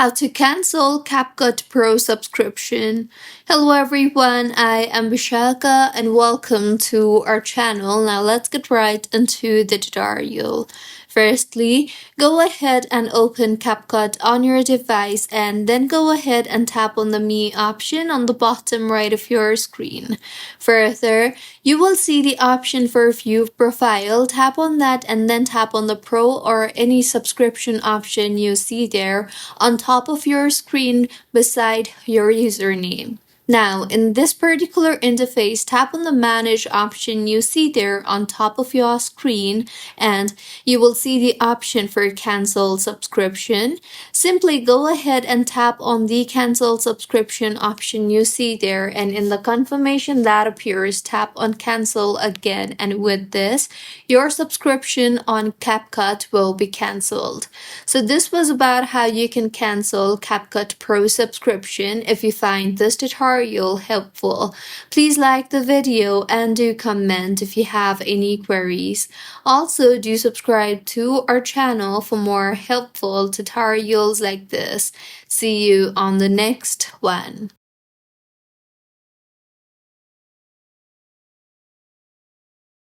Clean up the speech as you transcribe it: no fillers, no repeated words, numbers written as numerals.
How to cancel CapCut Pro subscription. Hello everyone, I am Vishalka and welcome to our channel. Now let's get right into the tutorial. Firstly, go ahead and open CapCut on your device and then go ahead and tap on the Me option on the bottom right of your screen. Further, you will see the option for View Profile. Tap on that and then tap on the Pro or any subscription option you see there on top of your screen beside your username. Now, in this particular interface, tap on the Manage option you see there on top of your screen and you will see the option for Cancel Subscription. Simply go ahead and tap on the Cancel Subscription option you see there, and in the confirmation that appears, tap on Cancel again, and with this, your subscription on CapCut will be canceled. So this was about how you can cancel CapCut Pro subscription. If you find this tutorial helpful, please like the video and do comment if you have any queries. Also, do subscribe to our channel for more helpful tutorials like this. See you on the next one.